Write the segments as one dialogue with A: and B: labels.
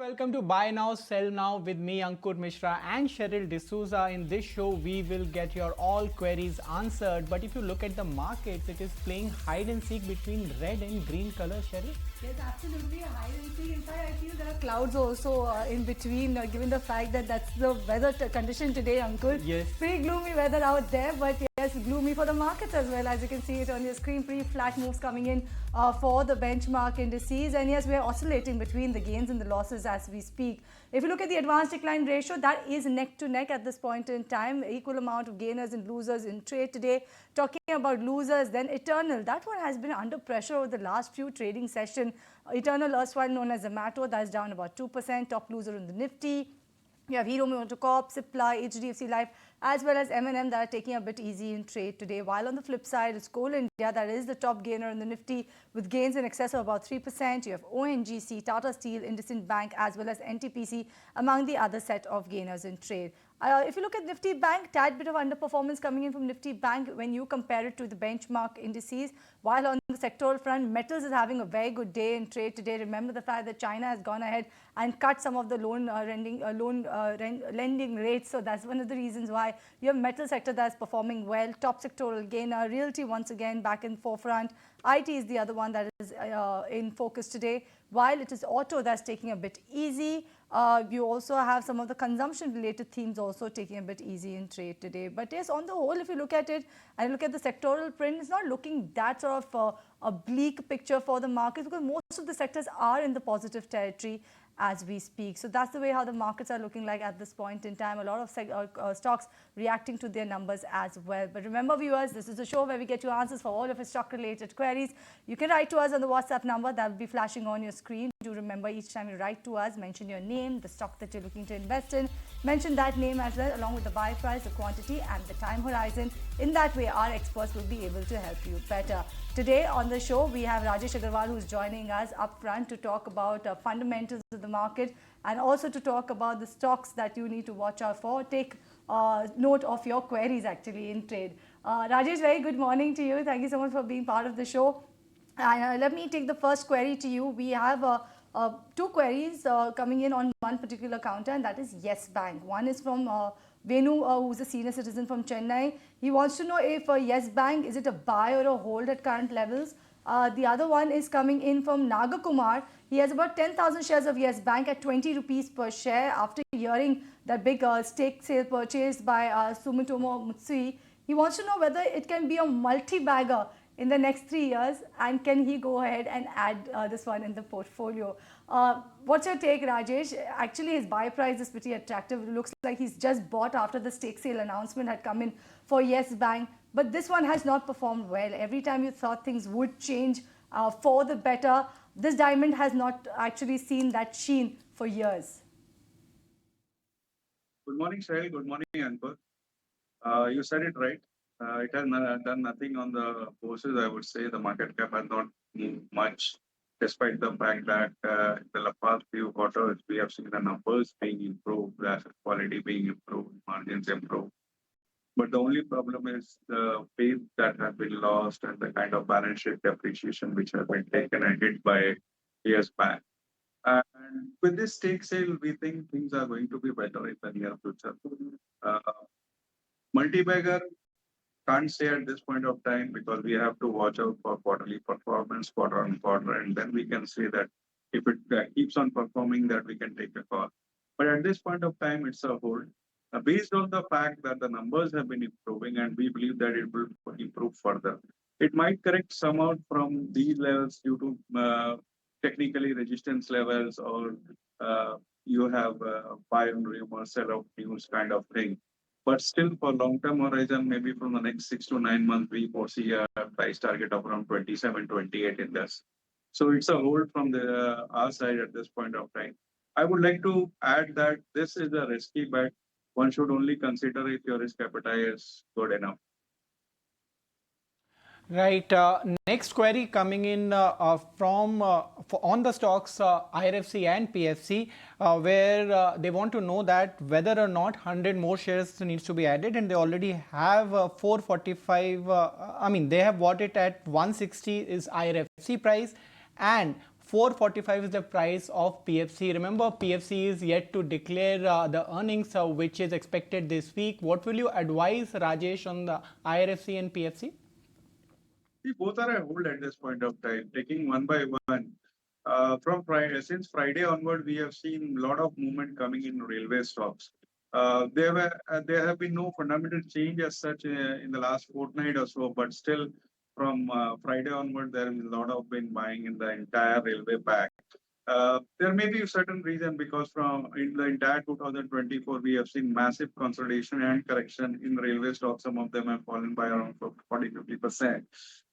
A: welcome to Buy Now, Sell Now with me, Ankur Mishra and Cheryl D'Souza. In this show, we will get your all queries answered. But if you look at the markets, it is playing hide and seek between red and green color, Cheryl.
B: Yes, absolutely. Hide and seek. In fact, I feel there are clouds also in between, given the fact that that's the weather condition today, Ankur.
A: Yes.
B: Pretty gloomy weather out there, but yes, gloomy for the markets as well. As you can see it on your screen, pretty flat moves coming in for the benchmark indices. And yes, we are oscillating between the gains and the losses as we speak. If you look at the advanced decline ratio, that is neck to neck at this point in time. Equal amount of gainers and losers in trade today. Talking about losers, then Eternal. That one has been under pressure over the last few trading sessions. Eternal, erstwhile known as Zomato, that is down about 2%. Top loser in the Nifty. You have Hero MotoCorp, Supply, HDFC Life, as well as M&M that are taking a bit easy in trade today. While on the flip side, it's Coal India that is the top gainer in the Nifty with gains in excess of about 3%. You have ONGC, Tata Steel, IndusInd Bank, as well as NTPC among the other set of gainers in trade. If you look at Nifty Bank, tad bit of underperformance coming in from Nifty Bank when you compare it to the benchmark indices. While on the sectoral front, metals is having a very good day in trade today. Remember the fact that China has gone ahead and cut some of the lending rates. So that's one of the reasons why you have metal sector that's performing well. Top sectoral gainer, realty once again back in forefront. IT is the other one that is in focus today. While it is auto that's taking a bit easy, you also have some of the consumption-related themes also taking a bit easy in trade today. But yes, on the whole, if you look at it and look at the sectoral print, it's not looking that sort of a bleak picture for the markets because most of the sectors are in the positive territory as we speak. So that's the way how the markets are looking like at this point in time. A lot of stocks reacting to their numbers as well. But remember, viewers, this is a show where we get you answers for all of your stock-related queries. You can write to us on the WhatsApp number that will be flashing on your screen. Do remember, each time you write to us, mention your name, the stock that you're looking to invest in. Mention that name as well, along with the buy price, the quantity, and the time horizon. In that way, our experts will be able to help you better. Today on the show, we have Rajesh Agarwal who's joining us up front to talk about fundamentals of the market and also to talk about the stocks that you need to watch out for. Take note of your queries actually in trade. Rajesh, very good morning to you. Thank you so much for being part of the show. And let me take the first query to you. We have two queries coming in on one particular counter, and that is Yes Bank. One is from Venu, who's a senior citizen from Chennai. He wants to know if Yes Bank, is it a buy or a hold at current levels? The other one is coming in from Nagakumar. He has about 10,000 shares of Yes Bank at 20 rupees per share after hearing that big stake sale purchase by Sumitomo Mitsui. He wants to know whether it can be a multi-bagger in the next 3 years, and can he go ahead and add this one in the portfolio? What's your take, Rajesh? Actually, his buy price is pretty attractive. It looks like he's just bought after the stake sale announcement had come in for Yes Bank. But this one has not performed well. Every time you thought things would change for the better, this diamond has not actually seen that sheen for years.
C: Good morning, Shahil. Good morning, Ankur. You said it right. It has done nothing on the forces, I would say. The market cap has not moved much, despite the fact that in the past few quarters, we have seen the numbers being improved, the asset quality being improved, margins improved. But the only problem is the faith that has been lost and the kind of balance sheet depreciation which has been taken and hit by years back. And with this stake sale, we think things are going to be better in the near future. Multi-bagger can't say at this point of time because we have to watch out for quarterly performance, quarter on quarter, and then we can say that if it keeps on performing, that we can take a call. But at this point of time, it's a hold. Based on the fact that the numbers have been improving and we believe that it will improve further, it might correct some out from these levels due to technically resistance levels or you have buy on rumor, sell off news kind of thing. But still for long-term horizon, maybe from the next 6 to 9 months, we foresee a price target of around 27, 28 in this. So it's a hold from our side at this point of time. I would like to add that this is a risky bet. One should only consider if your risk appetite is good enough.
A: Right. Next query coming in on the stocks IRFC and PFC, where they want to know that whether or not 100 more shares needs to be added, and they already have 445. They have bought it at 160 is IRFC price, and 445 is the price of PFC. Remember, PFC is yet to declare the earnings, which is expected this week. What will you advise, Rajesh, on the IRFC and PFC?
C: See, both are a hold at this point of time, taking one by one. From Friday, since Friday onward, we have seen a lot of movement coming in railway stocks. There have been no fundamental change as such in the last fortnight or so, but still from Friday onward, there is a lot of been buying in the entire railway pack. There may be a certain reason because from in the entire 2024, we have seen massive consolidation and correction in railway stocks. Some of them have fallen by around 40-50%.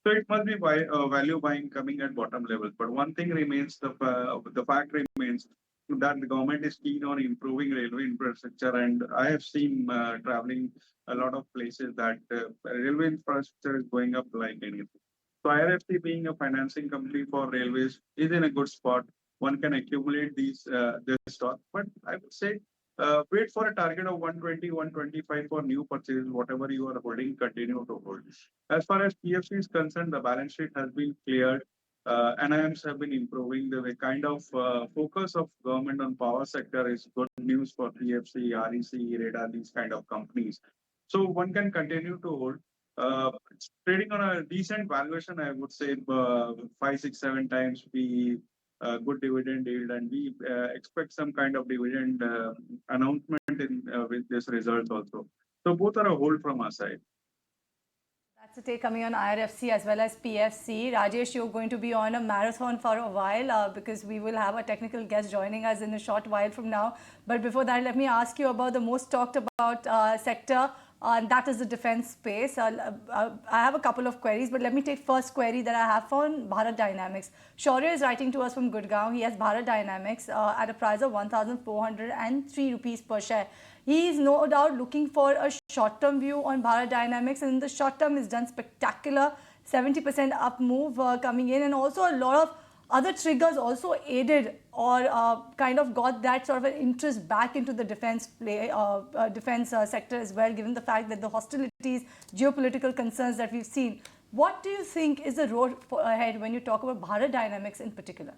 C: So it must be value buying coming at bottom levels. But one thing remains, the fact remains that the government is keen on improving railway infrastructure. And I have seen traveling a lot of places that railway infrastructure is going up like anything. So IRFC being a financing company for railways is in a good spot. One can accumulate this stock, but I would say wait for a target of 120, 125 for new purchases. Whatever you are holding, continue to hold. As far as PFC is concerned, the balance sheet has been cleared. NIMs have been improving. The kind of focus of government on power sector is good news for PFC, REC, Radar, these kind of companies. So one can continue to hold. It's trading on a decent valuation, I would say 5, 6, 7 times PE, good dividend yield, and we expect some kind of dividend announcement in with this result also. So both are a hold from our side.
B: That's a take coming on IRFC as well as PFC. Rajesh, you're going to be on a marathon for a while because we will have a technical guest joining us in a short while from now. But before that, let me ask you about the most talked about sector. And that is the defense space. I have a couple of queries, but let me take first query that I have on Bharat Dynamics. Shaurya is writing to us from Gurgaon. He has Bharat Dynamics at a price of 1,403 rupees per share. He is no doubt looking for a short-term view on Bharat Dynamics, and in the short term, is done spectacular 70% up move coming in, and also a lot of other triggers also aided or kind of got that sort of an interest back into the defense sector as well, given the fact that the hostilities, geopolitical concerns that we've seen. What do you think is the road ahead when you talk about Bharat Dynamics in particular?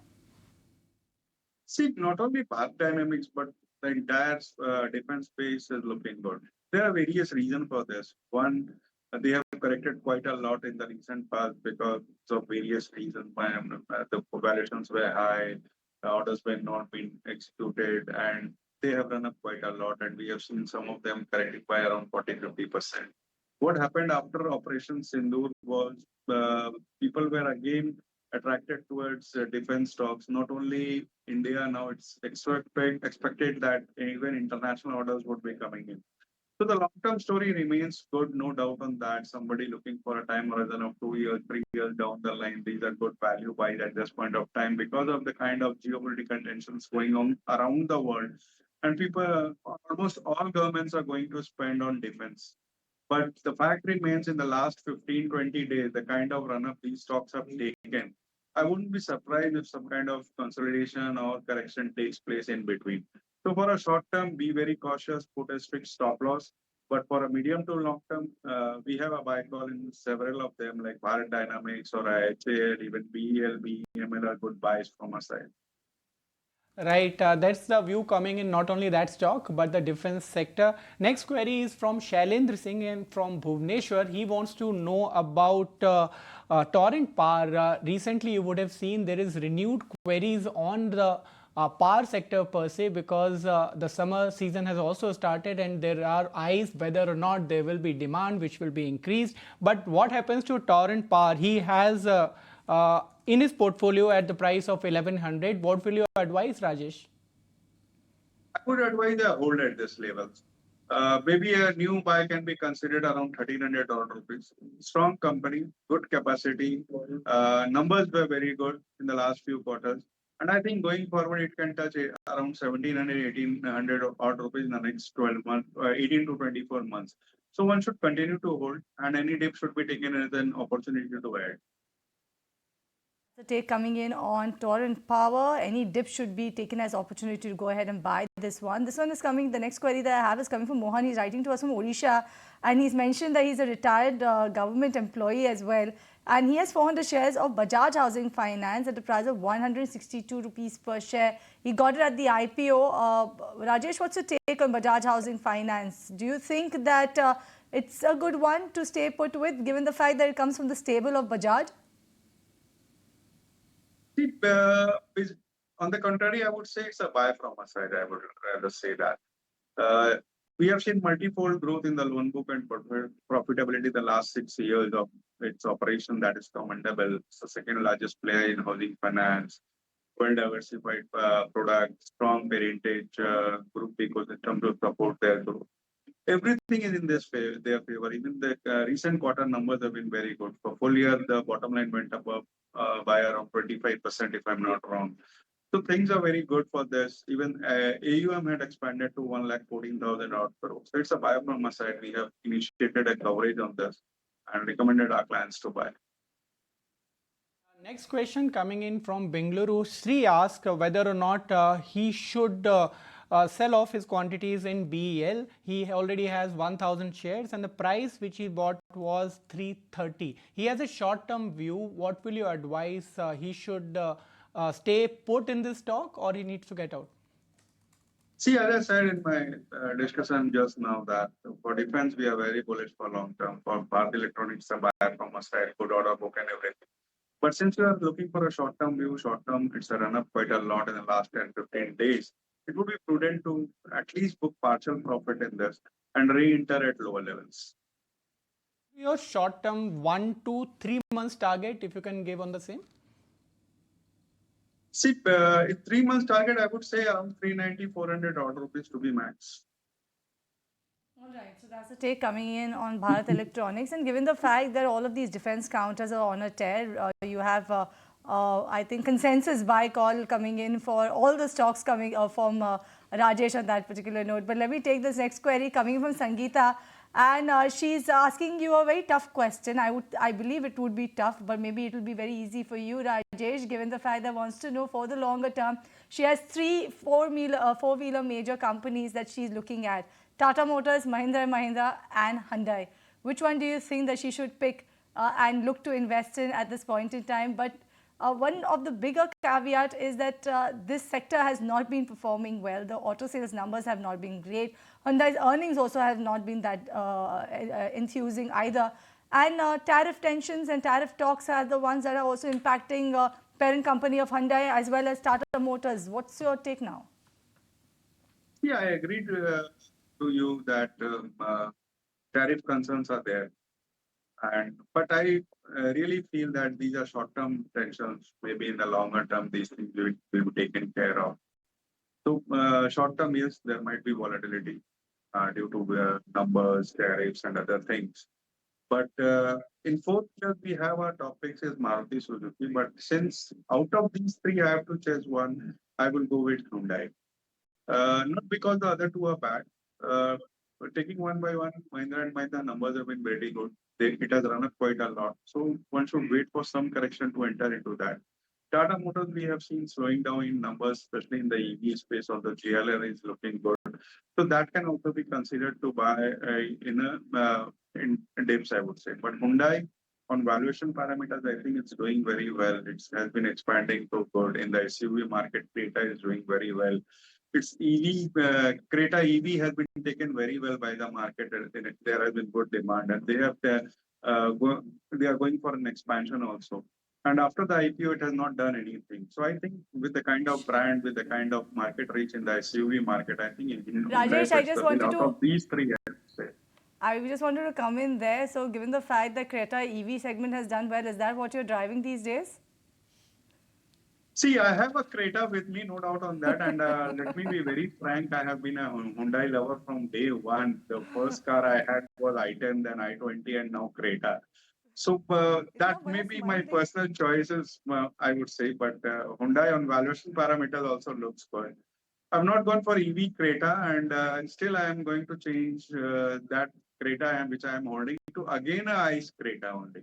C: See, not only Bharat Dynamics, but the entire defense space is looking good. There are various reasons for this. One, they have corrected quite a lot in the recent past because of various reasons. The valuations were high, orders were not being executed, and they have run up quite a lot. And we have seen some of them corrected by around 40-50%. What happened after Operation Sindoor was people were again attracted towards defense stocks. Not only India, now it's expected that even international orders would be coming in. So the long-term story remains good, no doubt on that. Somebody looking for a time horizon of 2 years, 3 years down the line, these are good value buys at this point of time because of the kind of geopolitical tensions going on around the world. And people, almost all governments are going to spend on defense. But the fact remains in the last 15-20 days, the kind of run-up these stocks have taken, I wouldn't be surprised if some kind of consolidation or correction takes place in between. So for a short term, be very cautious, put a strict stop loss. But for a medium to long term, we have a buy call in several of them like Bharat Dynamics or IHL, even BEL, BEML are good buys from our side.
A: Right, that's the view coming in not only that stock but the defense sector. Next query is from Shailendra Singh and from Bhubaneswar. He wants to know about Torrent Power. Recently, you would have seen there is renewed queries on the power sector per se because the summer season has also started and there are eyes whether or not there will be demand which will be increased. But what happens to Torrent Power? He has in his portfolio at the price of 1100. What will you advise, Rajesh?
C: I would advise a hold at this level. Maybe a new buy can be considered around 1300 rupees. Strong company, good capacity. Numbers were very good in the last few quarters. And I think going forward, it can touch around 1700, 1800 odd rupees in the next 12 months, 18 to 24 months. So one should continue to hold and any dip should be taken as an opportunity to add.
B: The take coming in on Torrent Power. Any dip should be taken as opportunity to go ahead and buy this one. This one is coming. The next query that I have is coming from Mohan. He's writing to us from Odisha, and he's mentioned that he's a retired government employee as well. And he has 400 shares of Bajaj Housing Finance at a price of 162 rupees per share. He got it at the IPO. Rajesh, what's your take on Bajaj Housing Finance? Do you think that it's a good one to stay put with, given the fact that it comes from the stable of Bajaj?
C: See, on the contrary, I would say it's a buy from our side. I would rather say that. Uh, we have seen multifold growth in the loan book and profitability the last 6 years of its operation. That is commendable. It's the second largest player in housing finance, well diversified product, strong parentage group ecosystem to support their growth. Everything is in their favor. Even the recent quarter numbers have been very good. For full year, the bottom line went up by around 25%, if I'm not wrong. So things are very good for this. Even AUM had expanded to 1,14,000 odd crores. So it's a buy from our side. We have initiated a coverage on this and recommended our clients to buy.
A: Next question coming in from Bengaluru. Sri asked whether or not he should sell off his quantities in BEL. He already has 1,000 shares and the price which he bought was 330. He has a short-term view. What will you advise? He should stay put in this stock or he needs to get out?
C: See, as I said in my discussion just now, that for defense, we are very bullish for long term. For Bharat Electronics, a buy from a side, good order book and everything. But since you are looking for a short-term view, it's a run-up quite a lot in the last 10, 15 days. It would be prudent to at least book partial profit in this and re-enter at lower levels.
A: Your short-term 1 to 3 months target, if you can give on the same?
C: See, in 3 months target, I would say around 390, 400 odd rupees to be max.
B: All right, so that's the take coming in on Bharat Electronics. And given the fact that all of these defense counters are on a tear, you have, I think, consensus buy call coming in for all the stocks coming from Rajesh on that particular note. But let me take this next query coming from Sangeeta. And she's asking you a very tough question. I believe it would be tough, but maybe it will be very easy for you, Rajesh, given the fact that wants to know for the longer term. She has three four-wheeler major companies that she's looking at: Tata Motors, Mahindra & Mahindra and Hyundai. Which one do you think that she should pick and look to invest in at this point in time? But one of the bigger caveat is that this sector has not been performing well. The auto sales numbers have not been great. Hyundai's earnings also have not been that enthusing either. And tariff tensions and tariff talks are the ones that are also impacting parent company of Hyundai as well as Tata Motors. What's your take now?
C: Yeah, I agree to you that tariff concerns are there. But I really feel that these are short-term tensions. Maybe in the longer term, these things will be taken care of. So short-term, yes, there might be volatility due to numbers, tariffs, and other things. But in fourth year, we have our top picks is Maruti Suzuki. But since out of these three, I have to choose one, I will go with Hyundai. Not because the other two are bad. But taking one by one, Mahindra & Mahindra numbers have been very good. It has run up quite a lot. So one should wait for some correction to enter into that. Tata Motors, we have seen slowing down in numbers, especially in the EV space, or the GLR is looking good. So that can also be considered to buy in dips, I would say. But Hyundai, on valuation parameters, I think it's doing very well. It has been expanding so good. In the SUV market, Creta is doing very well. Its EV, Creta EV has been taken very well by the market. There has been good demand, and they are going for an expansion also. And after the IPO, it has not done anything. So I think with the kind of brand, with the kind of market reach in the SUV market, I think
B: Rajesh, I just wanted
C: out of these three,
B: I just wanted to come in there. So given the fact that Creta EV segment has done well, is that what you're driving these days?
C: See, I have a Creta with me, no doubt on that. And let me be very frank, I have been a Hyundai lover from day one. The first car I had was i10, then i20, and now Creta. So that may be my personal choices, I would say. But Hyundai on valuation parameters also looks good. I've not gone for EV Creta, and still I am going to change that Creta which I am holding to again a ICE Creta only.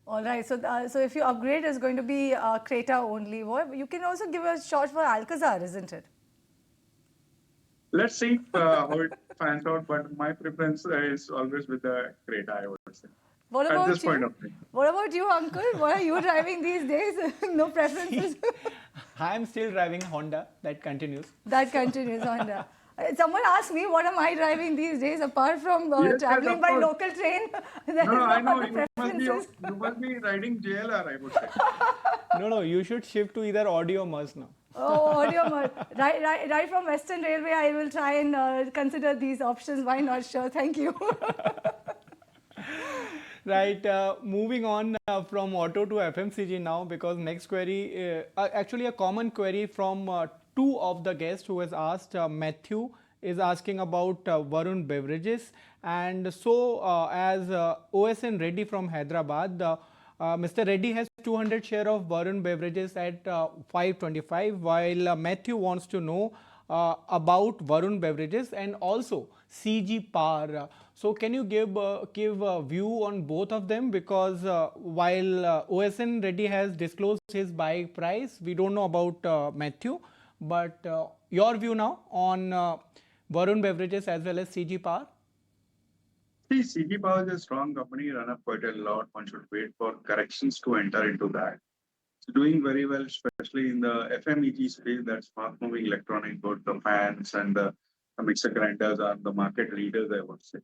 B: All right, so if you upgrade, it's going to be Creta only. You can also give a shot for Alcazar, isn't it?
C: Let's see how it pans out, but my preference is always with the Creta, I would say.
B: What
C: at
B: about
C: this point
B: you?
C: of time.
B: What about you, uncle? What are you driving these days? No preferences.
A: I'm still driving Honda. That continues.
B: That continues on. Someone asked me, what am I driving these days apart from
C: Yes, yes,
B: traveling
C: of
B: by
C: course.
B: local train? There
C: No,
B: is
C: I
B: no
C: know
B: other preferences.
C: you must be riding JLR, I would say.
A: No, you should shift to either Audi or Merc now.
B: Oh, audio mode. Right from Western Railway, I will try and consider these options. Why not? Sure, thank you.
A: Right, moving on from auto to FMCG now, because next query, actually a common query from two of the guests who has asked. Matthew is asking about Varun Beverages, and so as OSN Reddy from Hyderabad, Mr. Reddy has 200 share of Varun Beverages at 525, while Matthew wants to know about Varun Beverages and also CG Power. So can you give a view on both of them, because while OSN Reddy has disclosed his buy price, we don't know about Matthew, but your view now on Varun Beverages as well as CG Power?
C: See, CG Power is a strong company, run up quite a lot. One should wait for corrections to enter into that. It's doing very well, especially in the FMEG space, that's fast moving electronic goods, the fans and the mixer grinders are the market leaders, I would say.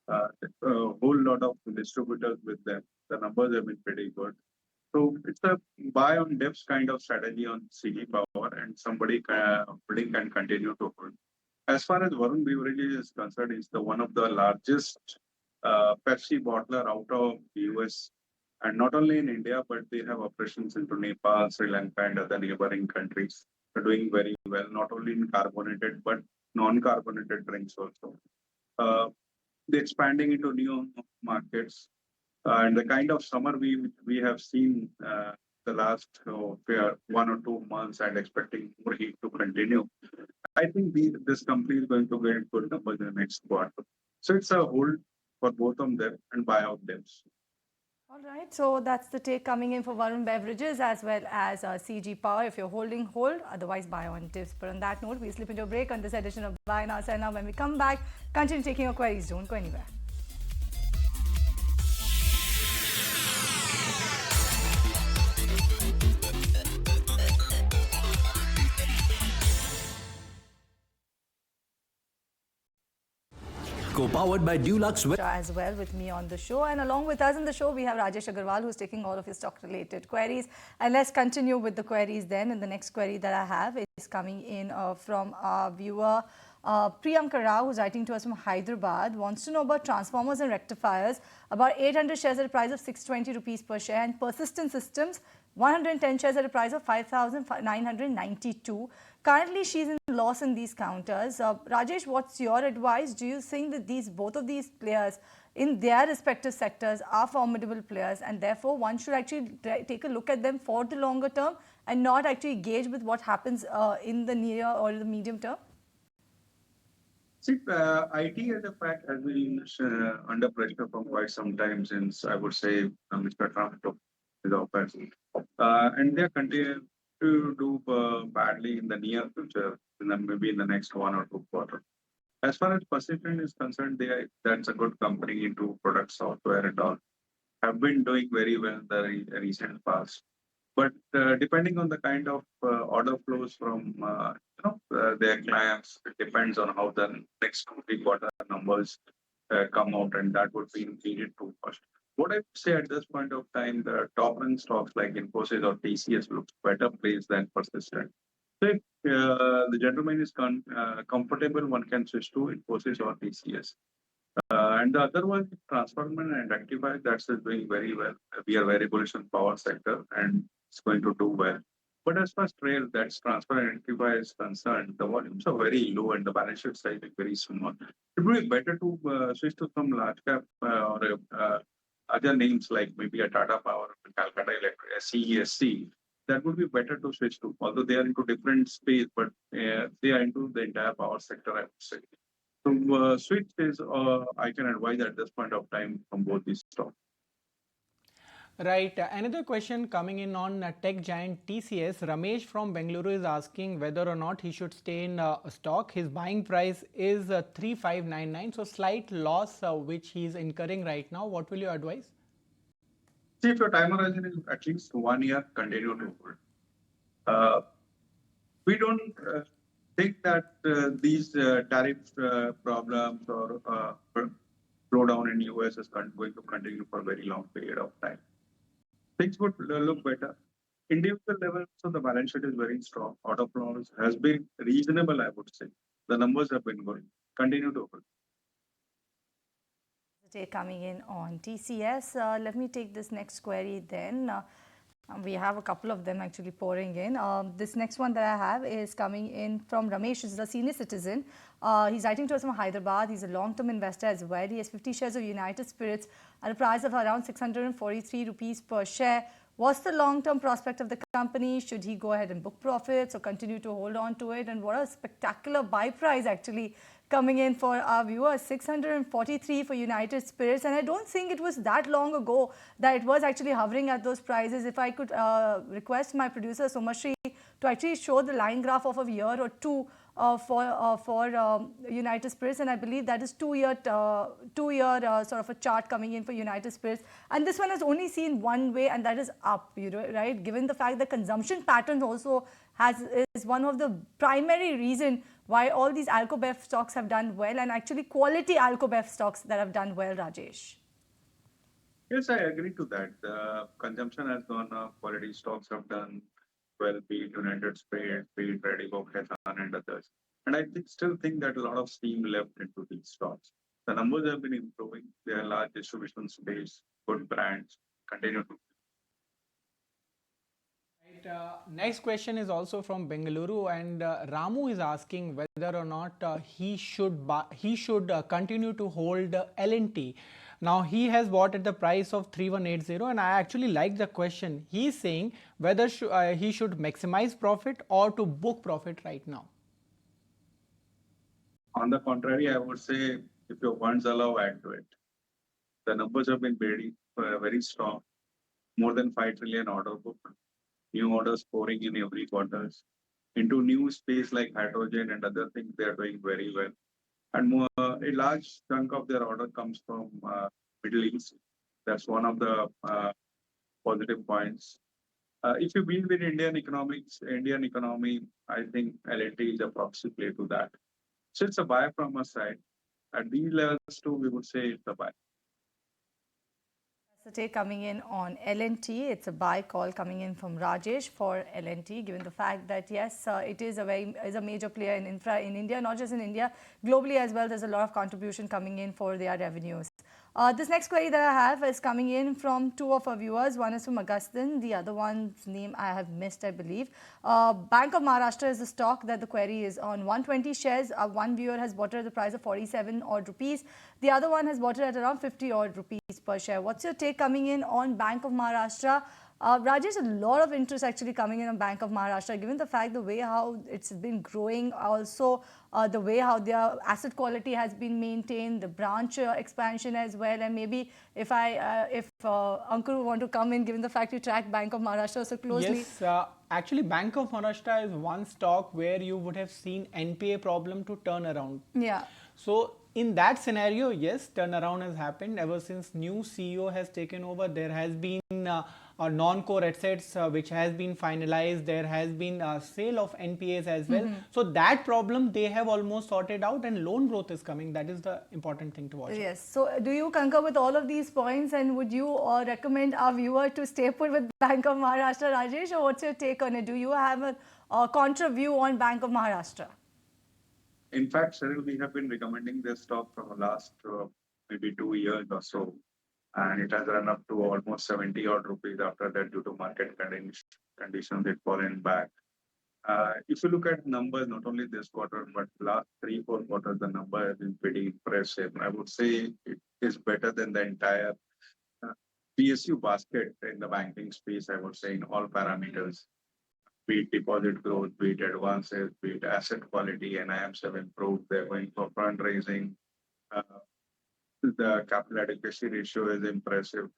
C: A whole lot of distributors with them. The numbers have been pretty good. So it's a buy on dips kind of strategy on CG Power, and somebody holding can continue to hold. As far as Varun Beverages is concerned, it's the one of the largest Pepsi bottler out of the US, and not only in India, but they have operations into Nepal, Sri Lanka, and other neighboring countries. They're doing very well, not only in carbonated but non-carbonated drinks also. They're expanding into new markets, and the kind of summer we have seen the last 1 or 2 months, and expecting more heat to continue. I think this company is going to get good numbers in the next quarter. So it's a hold for both of them and buy out them.
B: All right, so that's the take coming in for Varun Beverages as well as CG Power. If you're holding, hold, otherwise buy on dips. But on that note, we slip into a break on this edition of Buy Now, Sell Now. When we come back, continue taking your queries. Don't go anywhere.
D: Co-powered by Dulux.
B: As well with me on the show, and along with us in the show we have Rajesh Agarwal, who's taking all of his stock related queries. And let's continue with the queries then. And the next query that I have is coming in from our viewer Priyanka Rao, who's writing to us from Hyderabad, wants to know about transformers and rectifiers, about 800 shares at a price of 620 rupees per share, and persistent systems 110 shares at a price of 5,992. Currently, she's in loss in these counters. Rajesh, what's your advice? Do you think that both of these players in their respective sectors are formidable players, and therefore one should actually take a look at them for the longer term and not actually gauge with what happens in the near or the medium term?
C: See, IT as a fact has been under pressure for quite some time since, I would say, Mr. Trump took his office. And they continue to do badly in the near future, maybe in the next 1 or 2 quarters. As far as Persistent is concerned, that's a good company into product software and all. Have been doing very well in the recent past. But depending on the kind of order flows from their clients, it depends on how the next 2-3 quarter numbers come out, and that would be needed to first. What I would say at this point of time, the top-end stocks like Infosys or TCS looks better placed than Persistent. So if the gentleman is comfortable, one can switch to Infosys or TCS. And the other one, transformer and rectifier, that's doing very well. We are very bullish on power sector, and it's going to do well. But as far as trail, that's transfer and rectifier is concerned, the volumes are very low and the balance sheet size is very small. It would be better to switch to some large cap or other names like maybe a Tata Power, Calcutta Electric, CESC. That would be better to switch to, although they are into different space, but they are into the entire power sector, I would say. So switch is, I can advise at this point of time from both these stocks.
A: Right. Another question coming in on tech giant TCS. Ramesh from Bengaluru is asking whether or not he should stay in stock. His buying price is 3599. So slight loss which he is incurring right now. What will you advise?
C: See, if your time horizon is at least 1 year, continue to hold. We don't think that these tariff problems or slowdown in US is going to continue for a very long period of time. Things would look better. Individual level, so the balance sheet is very strong. Auto loans has been reasonable, I would say. The numbers have been good. Continue to hold.
B: Coming in on TCS. Let me take this next query then. We have a couple of them actually pouring in. This next one that I have is coming in from Ramesh, who's a senior citizen. He's writing to us from Hyderabad. He's a long-term investor as well. He has 50 shares of United Spirits at a price of around 643 rupees per share. What's the long-term prospect of the company? Should he go ahead and book profits or continue to hold on to it? And what a spectacular buy price actually coming in for our viewers, 643 for United Spirits. And I don't think it was that long ago that it was actually hovering at those prices. If I could request my producer Somashri to actually show the line graph of a year or two for United Spirits, and I believe that is two-year sort of a chart coming in for United Spirits. And this one has only seen one way, and that is up, right? Given the fact that consumption patterns also is one of the primary reason why all these Alco-Bev stocks have done well, and actually quality Alco-Bev stocks that have done well, Rajesh.
C: Yes, I agree to that. The consumption has gone up, quality stocks have done well, be it United Spirits, be it Redigo, Khethan and others. And I still think that a lot of steam left into these stocks. The numbers have been improving. They are large distribution space, good brands, continue to.
A: Next question is also from Bengaluru, and Ramu is asking whether or not he should continue to hold L&T. Now he has bought at the price of 3180, and I actually like the question. He is saying whether he should maximize profit or to book profit right now.
C: On the contrary, I would say if your funds allow, add to it. The numbers have been very strong. More than 5 trillion order book. New orders pouring in every quarter. Into new space like hydrogen and other things, they are doing very well. And a large chunk of their order comes from Middle East. That's one of the positive points. If you build with Indian economy, I think L&T is a proxy play to that. So it's a buy from our side. At these levels too, we would say it's a buy.
B: Coming in on L&T, it's a buy call coming in from Rajesh for L&T, given the fact that yes, it is a major player in infra in India, not just in India, globally as well. There's a lot of contribution coming in for their revenues. This next query that I have is coming in from two of our viewers. One is from Augustin, the other one's name I have missed, I believe. Bank of Maharashtra is the stock that the query is on. 120 shares. One viewer has bought it at the price of 47 odd rupees. The other one has bought it at around 50 odd rupees per share. What's your take coming in on Bank of Maharashtra? Rajesh, a lot of interest actually coming in on Bank of Maharashtra, given the fact the way how it's been growing, also the way how their asset quality has been maintained, the branch expansion as well, and maybe if Ankur would want to come in, given the fact you track Bank of Maharashtra so closely.
A: Yes, actually Bank of Maharashtra is one stock where you would have seen NPA problem to turn around.
B: Yeah.
A: So in that scenario, yes, turnaround has happened ever since new CEO has taken over. There has been non-core assets which has been finalized. There has been a sale of NPAs as well. So that problem they have almost sorted out, and loan growth is coming. That is the important thing to watch.
B: Yes. So do you concur with all of these points, and would you recommend our viewer to stay put with Bank of Maharashtra, Rajesh, or what's your take on it? Do you have a contra view on Bank of Maharashtra?
C: In fact, Cyril, we have been recommending this stock for the last maybe 2 years or so. And it has run up to almost 70 odd rupees after that due to market conditions, it fallen back. If you look at numbers, not only this quarter, but last 3-4 quarters, the number has been pretty impressive. I would say it is better than the entire PSU basket in the banking space, I would say, in all parameters. Be it deposit growth, be it advances, be it asset quality, NIMs have improved. They're going for fundraising. The capital adequacy ratio is impressive.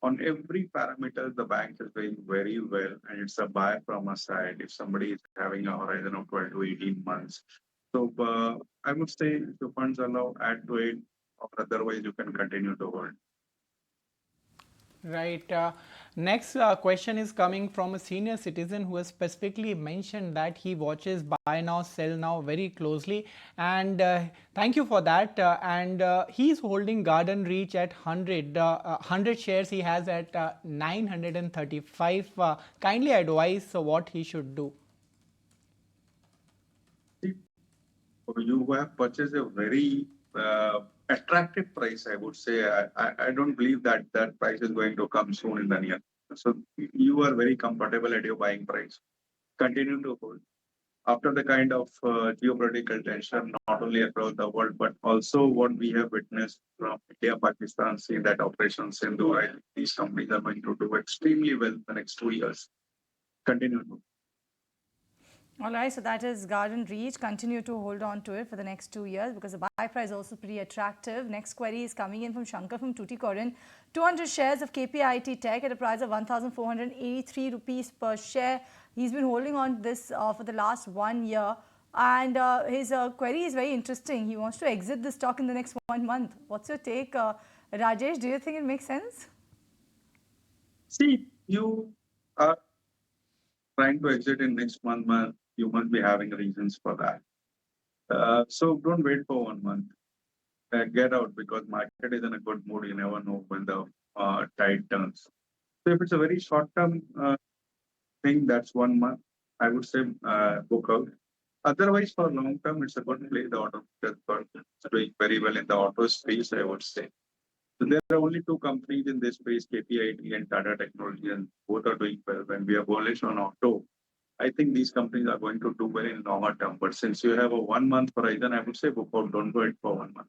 C: On every parameter, the bank is doing very well, and it's a buy from a side if somebody is having a horizon of 12 to 18 months. So I would say if the funds allow, add to it, or otherwise you can continue to hold.
A: Right. Next question is coming from a senior citizen who has specifically mentioned that he watches buy now, sell now very closely. And thank you for that. And he's holding Garden Reach at 100 shares. He has at 935. Kindly advise what he should do.
C: You have purchased a very attractive price, I would say. I don't believe that that price is going to come soon in the near. So you are very comfortable at your buying price. Continue to hold. After the kind of geopolitical tension, not only across the world, but also what we have witnessed from India, Pakistan, see that Operation Sindhu, I think these companies are going to do extremely well in the next 2 years. Continue to.
B: All right, so that is Garden Reach. Continue to hold on to it for the next 2 years because the buy price is also pretty attractive. Next query is coming in from Shankar from Tuticorin. 200 shares of KPI Tech at a price of 1,483 rupees per share. He's been holding on to this for the last 1 year. And his query is very interesting. He wants to exit the stock in the next 1 month. What's your take, Rajesh? Do you think it makes sense?
C: See, you are trying to exit in next 1 month. You must be having reasons for that. So don't wait for 1 month. Get out because market is in a good mood. You never know when the tide turns. So if it's a very short term thing, that's 1 month. I would say book out. Otherwise, for long term, it's a good play. The auto is doing very well in the auto space, I would say. So there are only two companies in this space, KPI and Tata Technology, and both are doing well. When we are bullish on auto, I think these companies are going to do well in longer term. But since you have a 1 month horizon, I would say book out, don't do it for 1 month.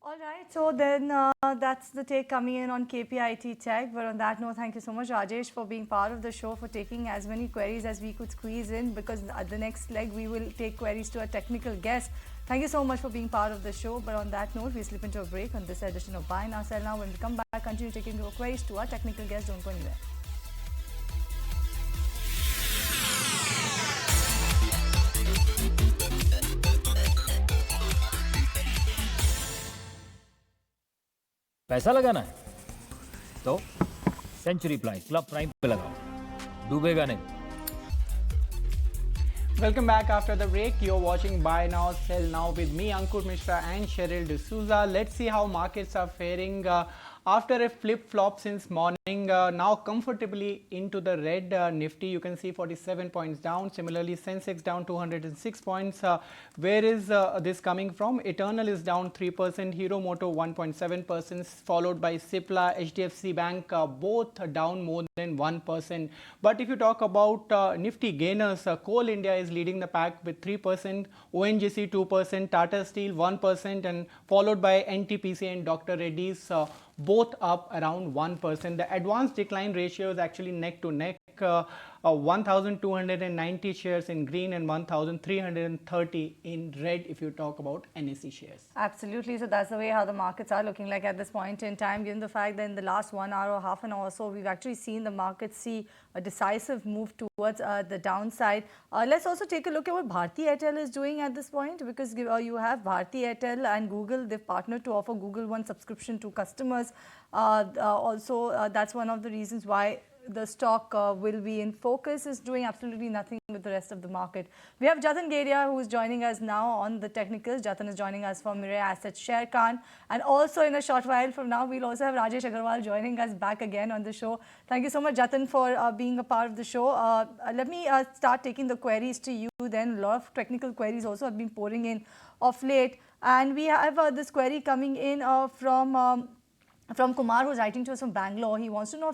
B: All right, so then that's the take coming in on KPI Tech. But on that note, thank you so much, Rajesh, for being part of the show, for taking as many queries as we could squeeze in, because at the next leg, we will take queries to a technical guest. Thank you so much for being part of the show. But on that note, we slip into a break on this edition of Buy Now, Sell Now. When we come back, continue taking your queries to our technical guest. Don't go anywhere.
D: पैसा लगाना है तो century club prime पे लगाओ, डूबेगा नहीं.
A: Welcome back after the break. You're watching Buy Now, Sell Now with me, Ankur Mishra and Cheryl D'Souza. Let's see how markets are faring after a flip-flop since morning. Now comfortably into the red. Nifty, you can see 47 points down. Similarly, Sensex down 206 points. Where is this coming from? Eternal is down 3%. Hero Moto 1.7%, followed by Cipla, HDFC Bank, both down more than 1%. But if you talk about Nifty gainers, Coal India is leading the pack with 3%, ONGC 2%, Tata Steel 1%, and followed by NTPC and Dr. Reddy's both up around 1%. The advanced decline ratio is actually neck to neck. 1,290 shares in green and 1,330 in red if you talk about NSE shares.
B: Absolutely. So that's the way how the markets are looking like at this point in time, given the fact that in the last 1 hour or half an hour or so, we've actually seen the markets see a decisive move towards the downside. Let's also take a look at what Bharti Airtel is doing at this point, because you have Bharti Airtel and Google. They've partnered to offer Google One subscription to customers. That's one of the reasons why the stock will be in focus, is doing absolutely nothing with the rest of the market. We have Jatin Geria, who is joining us now on the technicals. Jatin is joining us from Mirae Asset Share Khan. And also in a short while from now, we'll also have Rajesh Agarwal joining us back again on the show. Thank you so much, Jatin, for being a part of the show. Let me start taking the queries to you then. A lot of technical queries also have been pouring in of late. And we have this query coming in from Kumar, who's writing to us from Bangalore. He wants to know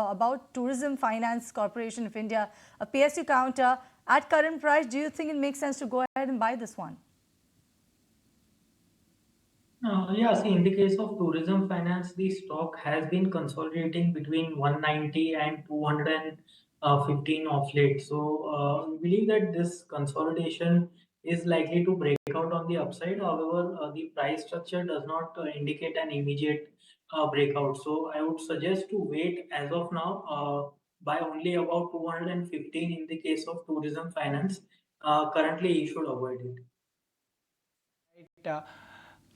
B: about Tourism Finance Corporation of India, a PSU counter. At current price, do you think it makes sense to go ahead and buy this one?
E: Yeah, see, in the case of Tourism Finance, the stock has been consolidating between 190 and 215 of late. So we believe that this consolidation is likely to break out on the upside. However, the price structure does not indicate an immediate breakout. So I would suggest to wait as of now, by only about 215 in the case of Tourism Finance. Currently, you should avoid it.
A: Right.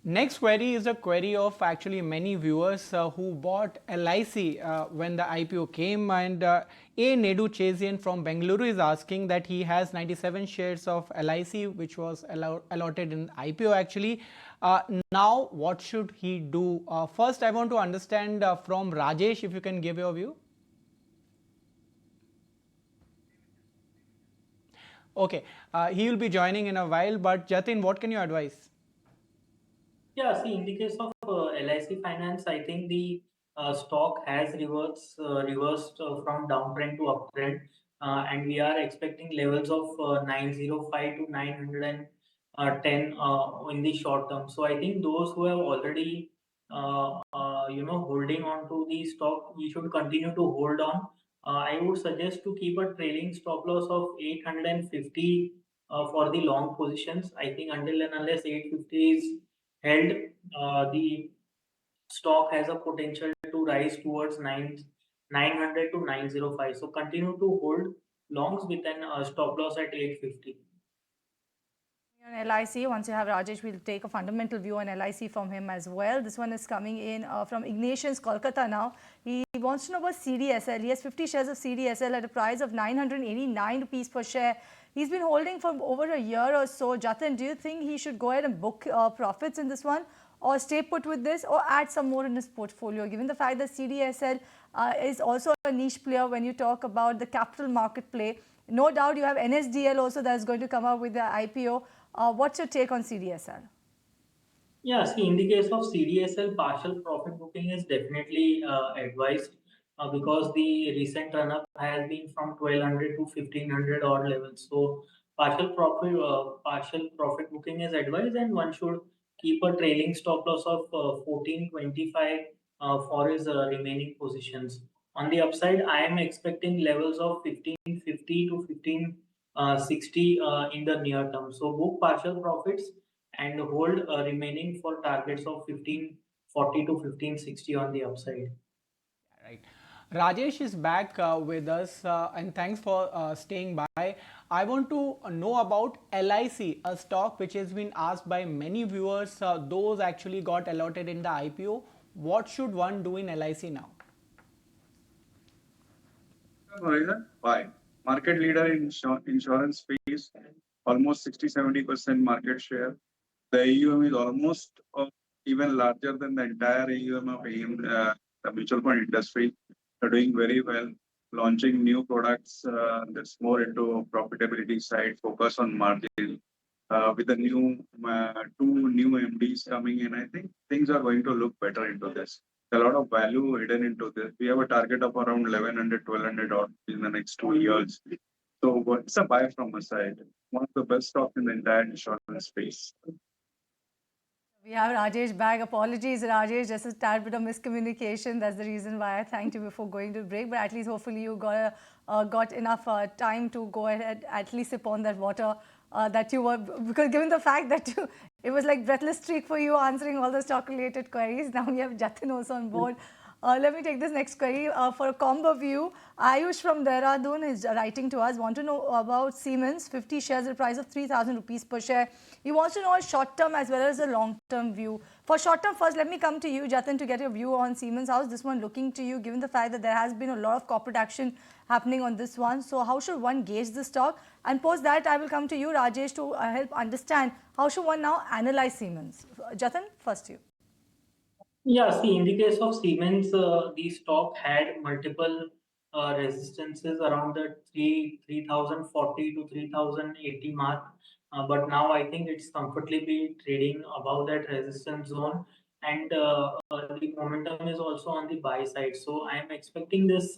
A: Next query is a query of actually many viewers who bought LIC when the IPO came, and A. Nedu Chazian from Bengaluru is asking that he has 97 shares of LIC which was allotted in IPO actually. Now what should he do? First I want to understand from Rajesh, if you can give your view. Okay, he will be joining in a while, but Jatin, what can you advise?
E: Yeah, see, in the case of LIC Finance, I think the stock has reversed from downtrend to uptrend, and we are expecting levels of 905 to 910 in the short term. So I think those who have already, holding on to the stock, we should continue to hold on. I would suggest to keep a trailing stop loss of 850 for the long positions. I think until and unless 850 is held, the stock has a potential to rise towards 900 to 905. So continue to hold longs with an stop loss at 850.
B: On LIC, once you have Rajesh, we'll take a fundamental view on LIC from him as well. This one is coming in from Ignatius, Kolkata now. He wants to know about CDSL. He has 50 shares of CDSL at a price of 989 rupees per share. He's been holding for over a year or so. Jatin, do you think he should go ahead and book profits in this one, or stay put with this, or add some more in his portfolio, given the fact that CDSL is also a niche player when you talk about the capital market play? No doubt you have NSDL also that's going to come up with the IPO. What's your take on CDSL?
E: Yeah, see, in the case of CDSL, partial profit booking is definitely advised because the recent run up has been from 1200 to 1500 odd levels. So partial profit booking is advised, and one should keep a trailing stop loss of 1425 for his remaining positions. On the upside, I am expecting levels of 1550 to 1560 in the near term. So book partial profits and hold remaining for targets of 1540 to 1560 on the upside.
A: Right. Rajesh is back with us, and thanks for staying by. I want to know about LIC, a stock which has been asked by many viewers. Those actually got allotted in the IPO. What should one do in LIC now?
C: Why? Market leader in insurance space, almost 60-70% market share. The AUM is almost even larger than the entire AUM of the mutual fund industry. They're doing very well, launching new products that's more into profitability side, focus on margin. With the two new MDs coming in, I think things are going to look better into this. A lot of value hidden into this. We have a target of around 1100, 1200 odd in the next 2 years. So it's a buy from a side. One of the best stocks in the entire insurance space.
B: We have Rajesh back. Apologies, Rajesh. Just a tad bit of miscommunication. That's the reason why I thanked you before going to break. But at least hopefully you got enough time to go ahead at least sip on that water that you were, because given the fact that it was like breathless streak for you answering all the stock related queries. Now we have Jatin also on board. Let me take this next query for a combo view. Ayush from Dehradun is writing to us, want to know about Siemens, 50 shares at a price of 3,000 rupees per share. He wants to know a short term as well as a long term view. For short term, first, let me come to you, Jatin, to get your view on Siemens. How is this one looking to you, given the fact that there has been a lot of corporate action happening on this one? So how should one gauge the stock? And post that, I will come to you, Rajesh, to help understand how should one now analyze Siemens. Jatin, first you.
E: Yeah, see, in the case of Siemens, the stock had multiple resistances around the 3040 to 3080 mark. But now I think it's comfortably trading above that resistance zone. And the momentum is also on the buy side. So I'm expecting this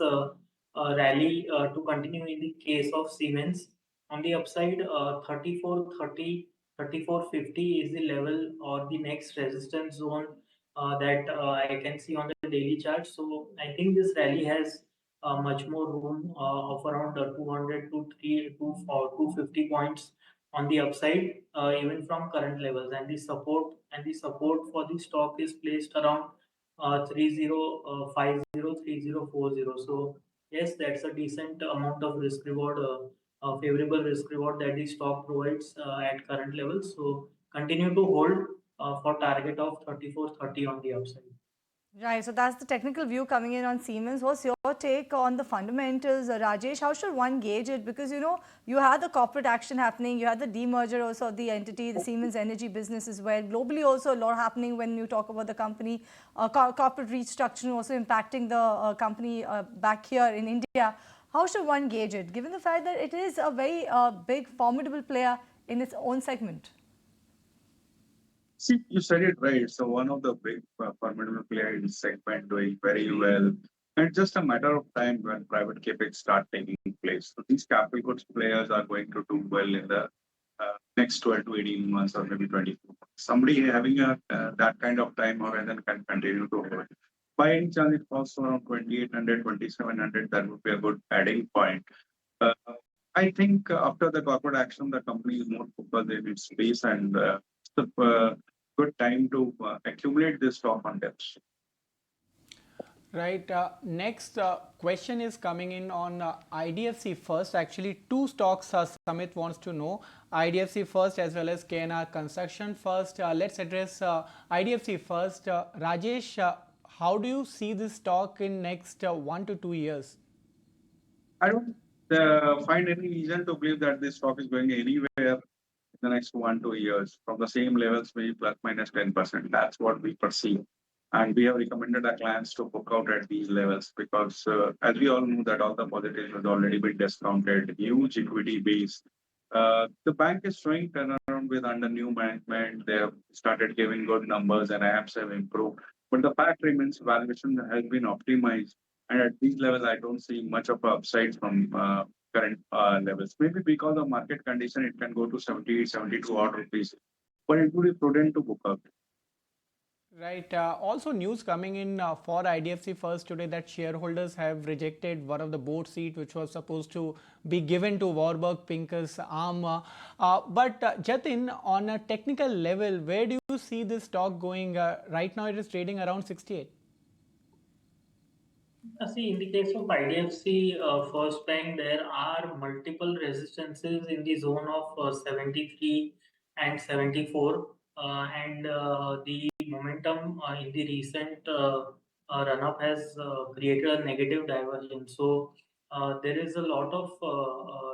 E: rally to continue in the case of Siemens. On the upside, 3430, 3450 is the level or the next resistance zone that I can see on the daily chart. So I think this rally has much more room of around 200 to 250 points on the upside, even from current levels. And the support for the stock is placed around 3050, 3040. So yes, that's a decent amount of risk reward, favorable risk reward that the stock provides at current levels. So continue to hold. for target of 34.30 on the upside.
B: Right, so that's the technical view coming in on Siemens. What's your take on the fundamentals, Rajesh? How should one gauge it? Because you had the corporate action happening, you had the demerger also of the entity, the Siemens Energy business as well. Globally, also a lot happening when you talk about the company, corporate restructuring also impacting the company back here in India. How should one gauge it, given the fact that it is a very big, formidable player in its own segment?
C: See, you said it right. So one of the big formidable player in segment doing very well. And just a matter of time when private capex start taking place. So these capital goods players are going to do well in the next 12 to 18 months or maybe 24 months. Somebody having that kind of time horizon can continue to hold. By any chance, it falls around 2800, 2700, that would be a good adding point. Uh, I think after the corporate action, the company is more focused in its space and it's a good time to accumulate this stock on depth.
A: Right. Next question is coming in on IDFC first. Actually, two stocks Samit wants to know. IDFC first as well as KNR Construction first. Let's address IDFC first. Rajesh, how do you see this stock in next 1 to 2 years?
C: I don't find any reason to believe that this stock is going anywhere in the next 1 2 years from the same levels, maybe plus minus 10%. That's what we perceive. And we have recommended our clients to book out at these levels because, as we all know, that all the positives has already been discounted, huge equity base. The bank is showing turnaround with under new management. They have started giving good numbers and apps have improved. But the fact remains valuation has been optimized. And at these levels, I don't see much of an upside from current levels. Maybe because of market condition, it can go to 70, 72 odd rupees. But it would be prudent to book out.
A: Right. Also news coming in for IDFC First today that shareholders have rejected one of the board seat which was supposed to be given to Warburg Pincus arm. But Jatin, on a technical level, where do you see this stock going? Right now it is trading around 68.
E: See, in the case of IDFC First Bank, there are multiple resistances in the zone of 73 and 74. And the momentum in the recent run-up has created a negative divergence. So there is a lot of,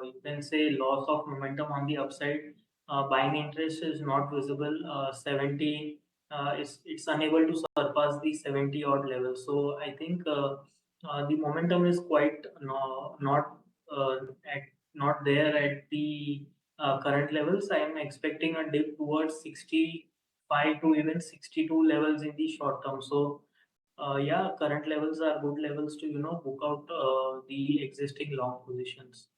E: you can say, loss of momentum on the upside. Buying interest is not visible. 70, it's unable to surpass the 70 odd level. So I think the momentum is quite not there at the current levels. I am expecting a dip towards 65 to even 62 levels in the short term. So yeah, current levels are good levels to book out the existing long positions.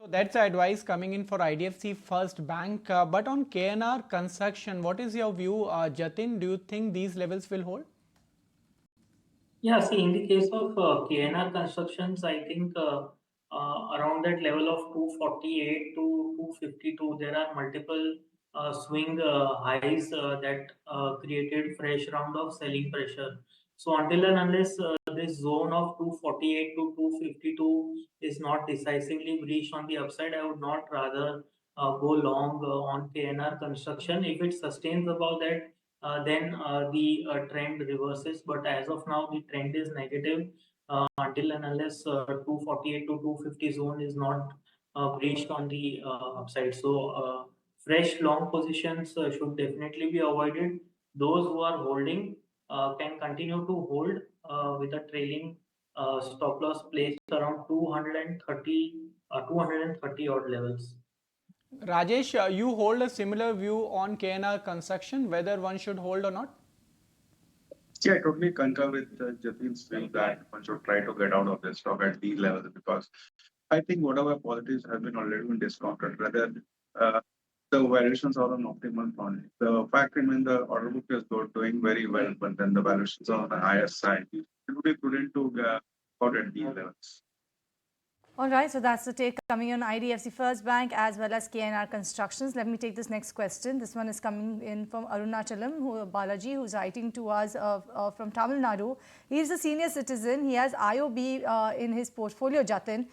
A: So that's the advice coming in for IDFC First Bank. But on KNR Construction, what is your view, Jatin? Do you think these levels will hold?
E: Yeah, see, in the case of KNR Constructions, I think around that level of 248 to 252, there are multiple swing highs that created fresh round of selling pressure. So until and unless this zone of 248 to 252 is not decisively breached on the upside, I would not rather go long on KNR Construction. If it sustains above that, then the trend reverses. But as of now, the trend is negative until and unless 248 to 250 zone is not breached on the upside. So fresh long positions should definitely be avoided. Those who are holding can continue to hold with a trailing stop loss placed around 230 odd levels.
A: Rajesh, you hold a similar view on KNR Construction, whether one should hold or not?
C: Yeah, I totally concur with Jatin's view that one should try to get out of this stock at these levels because I think whatever positives have been already been discounted, rather the valuations are on optimal front. The fact remains the order book is good, doing very well, but then the valuations are on the higher side. It would be prudent to out at these levels.
B: All right, so that's the take coming on IDFC First Bank as well as KNR Constructions. Let me take this next question. This one is coming in from Arunachalam, Balaji, who's writing to us from Tamil Nadu. He is a senior citizen. He has IOB in his portfolio, Jatin.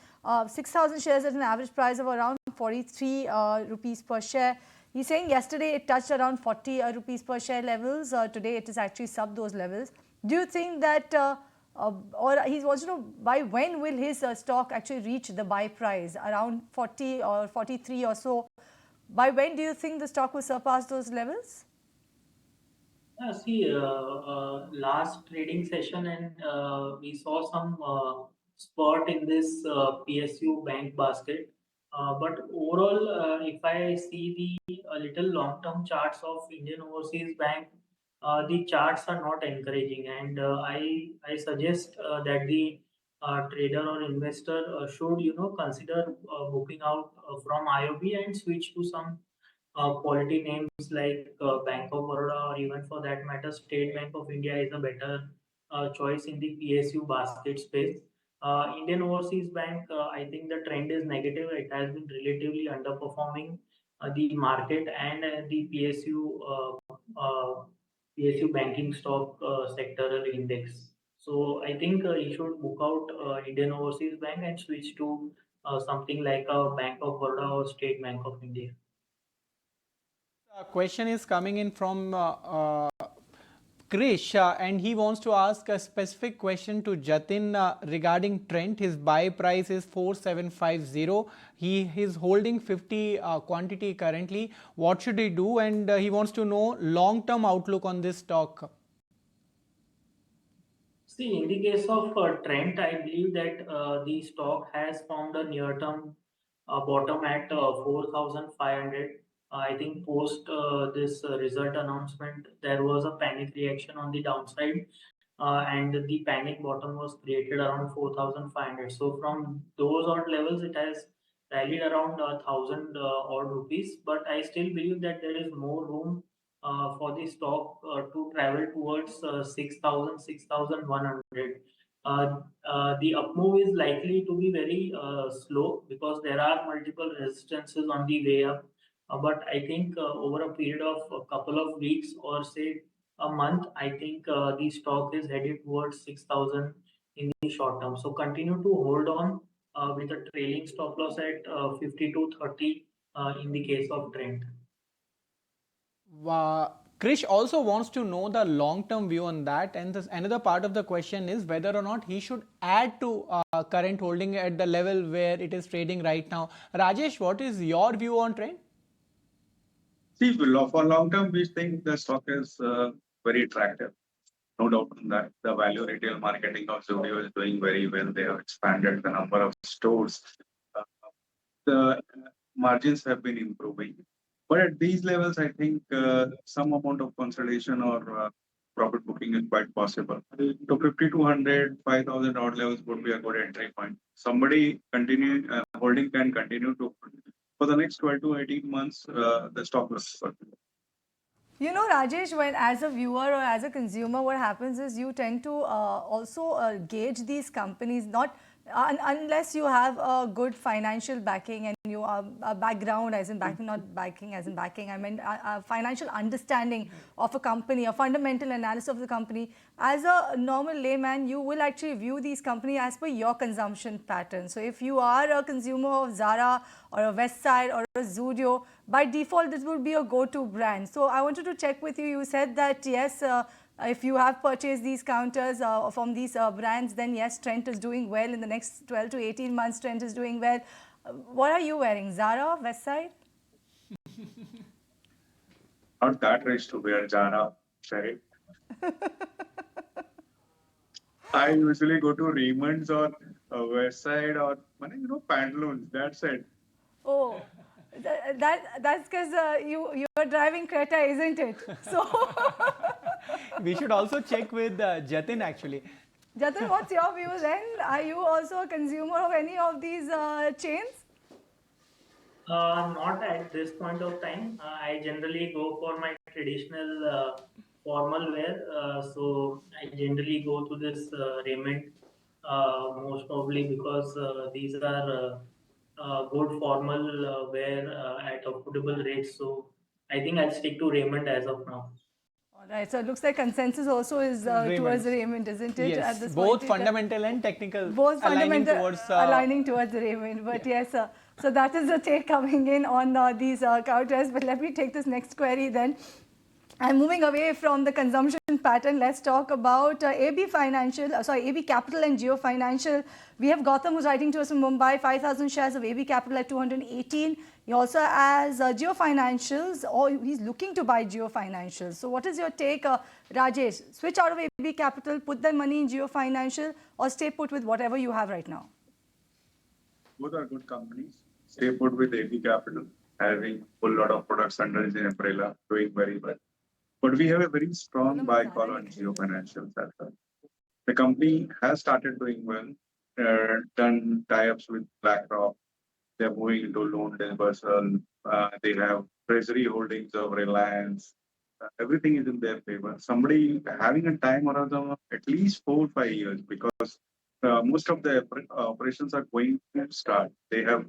B: 6,000 shares at an average price of around 43 rupees per share. He's saying yesterday it touched around 40 rupees per share levels. Today it is actually sub those levels. Do you think that, or he wants to know by when will his stock actually reach the buy price, around 40 or 43 or so? By when do you think the stock will surpass those levels?
E: See, last trading session, and we saw some spurt in this PSU bank basket. But overall, if I see the little long-term charts of Indian Overseas Bank, the charts are not encouraging, and I suggest that the trader or investor should consider booking out from IOB and switch to some quality names like Bank of Baroda, or even for that matter, State Bank of India is a better choice in the PSU basket space. Indian Overseas Bank, I think the trend is negative. It has been relatively underperforming the market and the PSU banking stock sectoral index. So I think you should book out Indian Overseas Bank and switch to something like a Bank of Baroda or State Bank of India.
A: Question is coming in from Krish, and he wants to ask a specific question to Jatin regarding Trent. His buy price is 4750. He is holding 50 quantity currently. What should he do? And he wants to know long-term outlook on this stock.
E: See, in the case of Trent, I believe that the stock has found a near-term bottom at 4,500. I think post this result announcement, there was a panic reaction on the downside, and the panic bottom was created around 4,500. So from those odd levels, it has rallied around 1,000 odd rupees. But I still believe that there is more room for the stock to travel towards 6,000, 6,100. The up move is likely to be very slow because there are multiple resistances on the way up. But I think over a period of a couple of weeks or say a month, I think the stock is headed towards 6,000 in the short term. So continue to hold on with a trailing stop loss at 50 to 30 in the case of Trent.
A: Krish also wants to know the long-term view on that, and another part of the question is whether or not he should add to current holding at the level where it is trading right now. Rajesh, what is your view on Trent?
C: See, for long term, we think the stock is very attractive. No doubt on that. The value retail marketing of Zudio is doing very well. They have expanded the number of stores. The margins have been improving. But at these levels, I think some amount of consolidation or profit booking is quite possible. So 5,200, 5,000 odd levels would be a good entry point. Somebody holding can continue to for the next 12 to 18 months, the stock looks good.
B: You know, Rajesh, when as a viewer or as a consumer, what happens is you tend to also gauge these companies, not unless you have a good financial backing and you are a background, as in backing, not backing as in backing, I mean a financial understanding of a company, a fundamental analysis of the company. As a normal layman, you will actually view these companies as per your consumption pattern. So if you are a consumer of Zara or a Westside or a Zudio, by default this would be a go-to brand. So I wanted to check with you. You said that yes, if you have purchased these counters from these brands, then yes, Trent is doing well. In the next 12 to 18 months, Trent is doing well. What are you wearing? Zara, Westside?
C: Not that rich to wear Zara, right? I usually go to Raymond's or Westside or pantaloons. That's it.
B: Oh, that's because you're driving Creta, isn't it? So
A: We should also check with Jatin actually.
B: Jatin, what's your view then? Are you also a consumer of any of these chains?
E: Not at this point of time. I generally go for my traditional formal wear. So I generally go to this Raymond most probably because these are good formal wear at affordable rates. So I think I'll stick to Raymond as of now.
B: All right, so it looks like consensus also is towards Raymond, isn't it?
A: Yes, both fundamental and technical
B: both fundamental
A: towards
B: aligning towards Raymond. But yes, So that is the take coming in on these counters. But let me take this next query then. And moving away from the consumption pattern, let's talk about AB Capital and Geo Financial. We have Gautam who's writing to us from Mumbai, 5,000 shares of AB Capital at 218. He also has Geo Financials, or he's looking to buy Geo Financials. So what is your take, Rajesh? Switch out of AB Capital, put their money in Geo Financial, or stay put with whatever you have right now?
C: Both are good companies. Stay put with AB Capital, having a whole lot of products under his umbrella, doing very well. But we have a very strong buy call on Geo Financial sector. The company has started doing well, done tie-ups with BlackRock. They're moving into loan disbursal. They have treasury holdings of Reliance. Everything is in their favor. Somebody having a time horizon of at least 4 or 5 years, because most of the operations are going to start. They have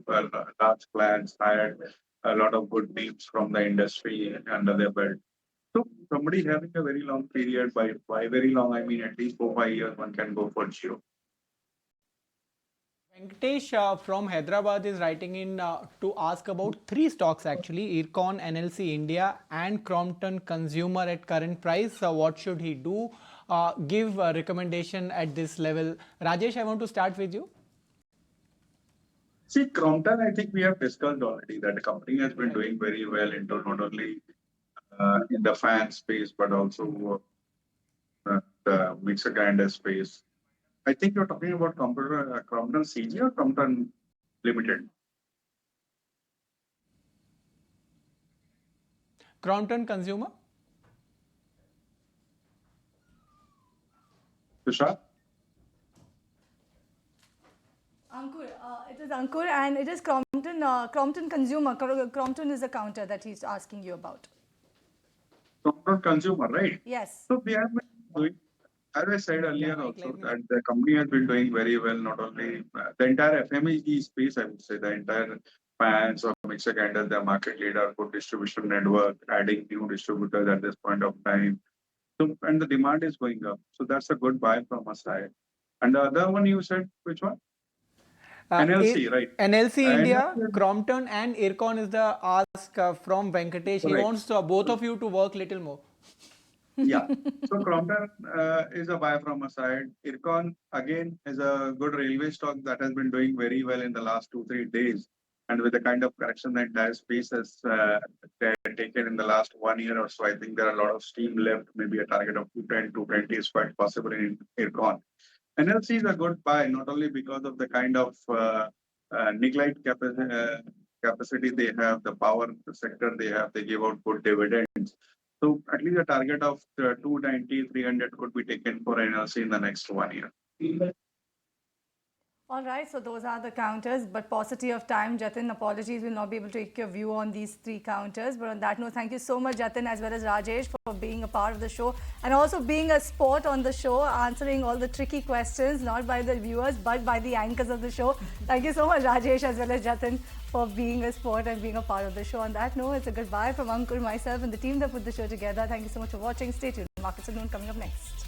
C: large plans, hired a lot of good names from the industry under their belt. So somebody having a very long period, by very long, I mean at least 4 or 5 years, one can go for Geo.
A: Venkatesh from Hyderabad is writing in to ask about 3 stocks actually, Ircon, NLC India and Crompton Consumer at current price. What should he do? Give a recommendation at this level. Rajesh, I want to start with you.
C: See, Crompton, I think we have discussed already that the company has been doing very well into not only in the fan space, but also the mixer grinder space. I think you're talking about Crompton CG or Crompton Limited?
A: Crompton Consumer.
C: Tushar?
B: Ankur, it is Ankur, and it is Crompton Consumer. Crompton is a counter that he's asking you about.
C: Crompton Consumer, right?
B: Yes.
C: So we have been doing, as I said earlier also, that the company has been doing very well, not only the entire FMEG space, I would say, the entire fans or mixer grinders, the market leader, good distribution network, adding new distributors at this point of time. So, and the demand is going up. So that's a good buy from our side. And the other one you said, which one? NLC, right?
A: NLC India, Crompton and Ircon is the ask from Venkatesh. He wants both of you to work little more.
C: Yeah. So Crompton is a buy from a side. Ircon, again, is a good railway stock that has been doing very well in the last 2-3 days. And with the kind of correction the entire space has taken in the last 1 year or so, I think there are a lot of steam left. Maybe a target of 210, 220 is quite possible in Ircon. NLC is a good buy, not only because of the kind of nicklight capacity they have, the power sector they have, they give out good dividends. So at least a target of 290, 300 could be taken for NLC in the next 1 year.
B: All right, so those are the counters, but paucity of time, Jatin, apologies, we'll not be able to take your view on these 3 counters. But on that note, thank you so much, Jatin, as well as Rajesh, for being a part of the show and also being a sport on the show, answering all the tricky questions, not by the viewers, but by the anchors of the show. Thank you so much, Rajesh, as well as Jatin, for being a sport and being a part of the show. On that note, it's a goodbye from Ankur, myself, and the team that put the show together. Thank you so much for watching. Stay tuned. Markets at Noon coming up next.